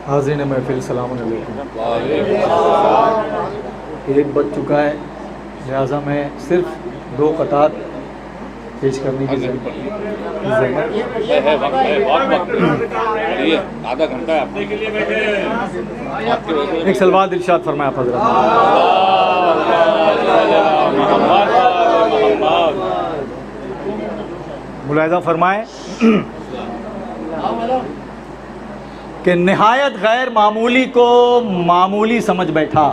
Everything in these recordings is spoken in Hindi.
हाज़रीन महफिल सलाम अलैकुम। एक बज चुका है, लिहाजा मैं सिर्फ 2 क़तात पेश करने की आधा घंटा एक सलवात इरशाद फरमाया आप हज़रत। मुलाहिज़ा फरमाएं कि निहायत गैर मामूली को मामूली समझ बैठा।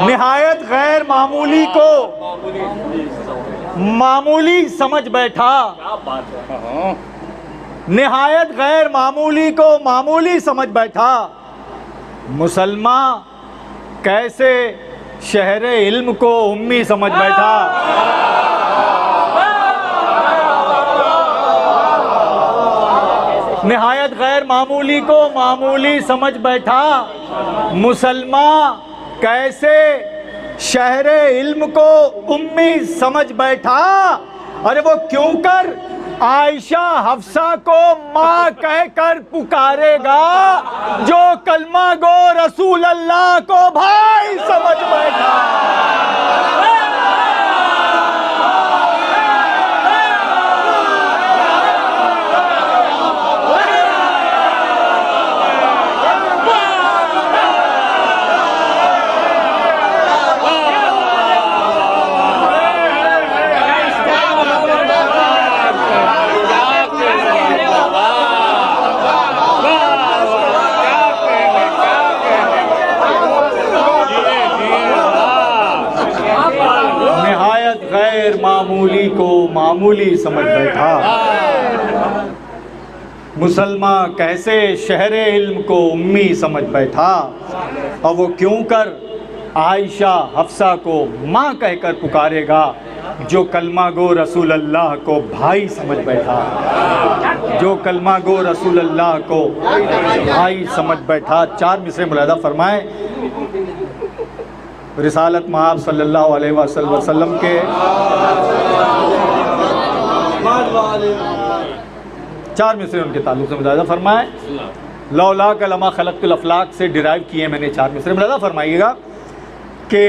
निहायत गैर मामूली को मामूली समझ बैठा। निहायत गैर मामूली को मामूली समझ बैठा। मुसलमान कैसे शहरे इल्म को उम्मी समझ बैठा। निहायत गैर मामूली को मामूली समझ बैठा। मुसलमान कैसे शहरे इल्म को उम्मी समझ बैठा। अरे वो क्यों कर आयशा हफ्सा को माँ कहकर पुकारेगा, जो कलमा गो रसूल अल्लाह को भाई समझ बैठा। मामूली को मामूली समझ बैठा। मुसलमान कैसे शहरे इल्म को उम्मी समझ बैठा। और वो क्यों कर आयशा हफ्सा को माँ कहकर पुकारेगा, जो कलमा गो रसूल अल्लाह को भाई समझ बैठा। जो कलमा गो रसूल अल्लाह को भाई समझ बैठा। 4 मिसरे मुलाहिज़ा फरमाएं। रिसालत महब सल्लल्लाहु अलैहि वसल्लम के 4 मिसरे उनके ताल्लुक़ से मुलाहिज़ा फरमाएं। लौला कलमा खलक़तुल अफ़लाक से डिराइव किए मैंने 4 मिसरे। मुलाहिज़ा फरमाइएगा कि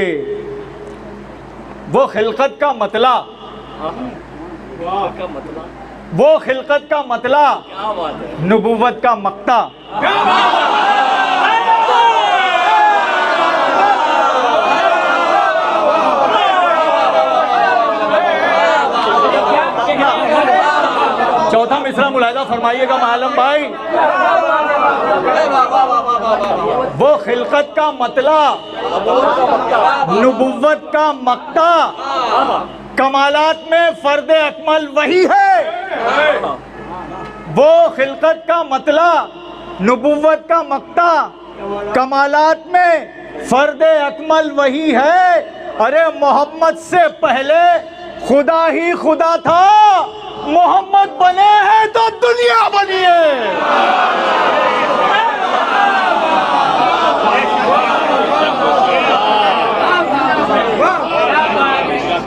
वो खिलकत का मतला, वो खिलकत का मतला, नबुव्वत का मक्ता। चौथा मिसरा मुलाहिज़ा फरमाइएगा मालूम भाई। वो खिलकत का मतला, नबुव्वत का मक्ता, कमालात में फर्द अकमल वही है। वो खिलकत का मतला, नबुव्वत का मक्ता, कमालात में फर्द अकमल वही है। अरे मोहम्मद से पहले खुदा ही खुदा था। मोहम्मद बने हैं तो दुनिया बनी है।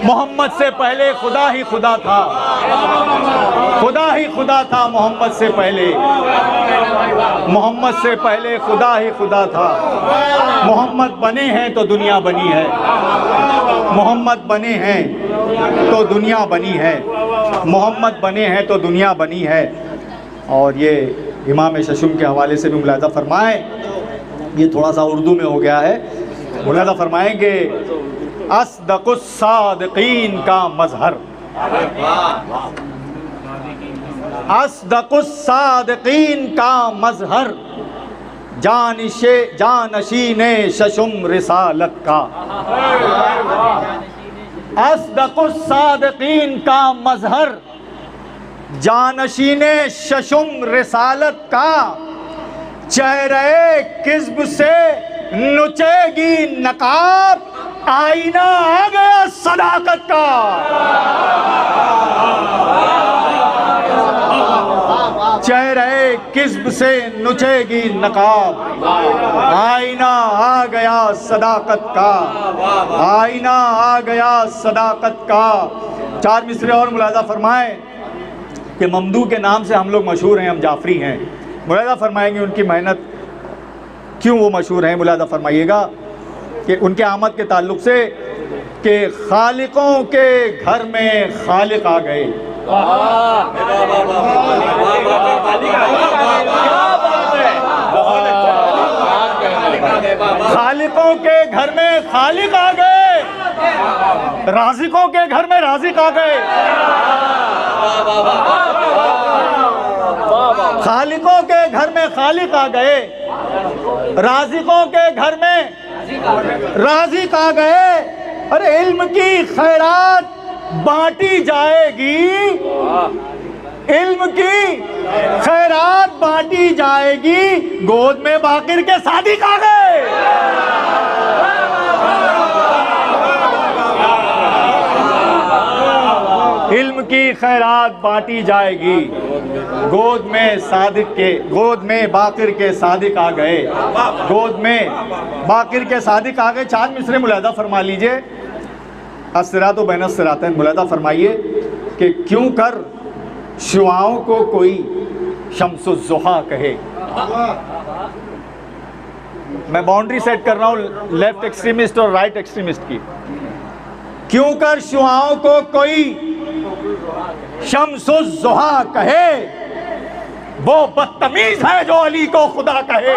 मोहम्मद से पहले खुदा ही खुदा था। खुदा ही खुदा था मोहम्मद से पहले। मोहम्मद से पहले खुदा ही खुदा था। मोहम्मद बने हैं तो दुनिया बनी है। मोहम्मद बने हैं तो दुनिया बनी है। मोहम्मद बने हैं तो दुनिया बनी है। और ये इमाम शशुम के हवाले से भी मुलाहिज़ा फरमाएं। ये थोड़ा सा उर्दू में हो गया है। मुलाहिज़ा फरमाएंगे अस्दक़ुस सादिक़ीन का मज़हर। अस्दक़ुस सादिक़ीन का मज़हर, जानशीने शशुम रिसालत का। अस्दक़ुस सादिक़ीन का मज़हर, जानशीने शशुम रिसालत का। चेहरे किस्ब से नुचेगी नकाब, आईना आ गया सदाकत का। चेहरे किस्ब से नुचेगी नकाब, आईना आ गया सदाकत का। आईना आ गया सदाकत का। 4 मिसरे और मुलाहिज़ा फरमाएं कि ममदू के नाम से हम लोग मशहूर हैं, हम जाफरी हैं। मुलाहिज़ा फरमाएंगे उनकी मेहनत क्यों वो मशहूर हैं। मुलाहिज़ा फरमाइएगा कि उनके आमद के ताल्लुक़ से कि खालिकों के घर में खालिक आ गए। खालिकों के घर में खालिक आ गए, राज़िकों के घर में राज़िक आ गए। खालिकों के घर में खालिक आ गए, राज़िकों के घर में राज़िक आ गए। अरे इल्म की खैरात बांटी जाएगी, इल्म की खैरात बांटी जाएगी, गोद में बाकिर के सादिक आ गए। इल्म की खैरात बांटी जाएगी, गोद में बाकिर के सादिक आ गए, गोद में बाकिर के सादिक आ गए। चांद मिसरे मुलाहिज़ा फरमा लीजिए। अस्सिरातो बैन अस्सिरातैन, मुलाहिज़ा फरमाइए कि क्यों कर शुआओं को कोई शम्सुज़्ज़ुहा कहे। मैं बाउंड्री सेट कर रहा हूँ लेफ्ट एक्सट्रीमिस्ट और राइट एक्सट्रीमिस्ट की। क्यों कर शुआओं को कोई शम्सुज़्ज़ुहा कहे, वो बदतमीज है जो अली को खुदा कहे।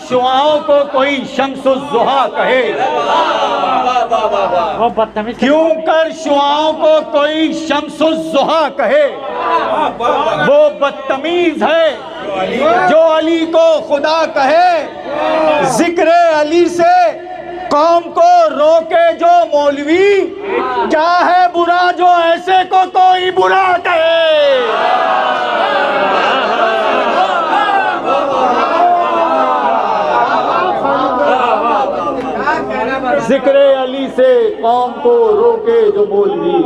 शुआओं को कोई शम्सुज़्ज़ुहा कहे, क्यों कर शुआओं को कोई शम्सुज़्ज़ुहा कहे, वो बदतमीज है जो अली को खुदा कहे। जिक्र अली से कौम को रोके जो मौलवी, क्या है बुरा जो ऐसे को कोई बुरा कहे। जिक्र अली से कौम को रोके जो मौलवी,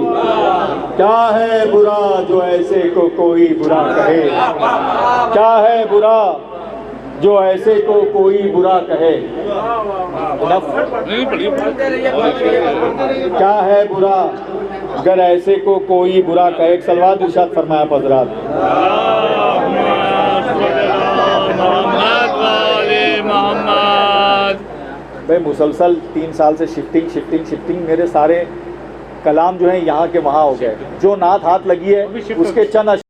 क्या है बुरा जो ऐसे को कोई बुरा कहे। क्या है बुरा जो ऐसे को कोई बुरा कहे। क्या है बुरा अगर ऐसे को कोई बुरा कहे। एक सलवात इरशाद फरमाया हज़रात। भाई मुसलसल 3 साल से शिफ्टिंग मेरे सारे कलाम जो हैं यहाँ के वहाँ हो गए। जो नात हाथ लगी है उसके चंद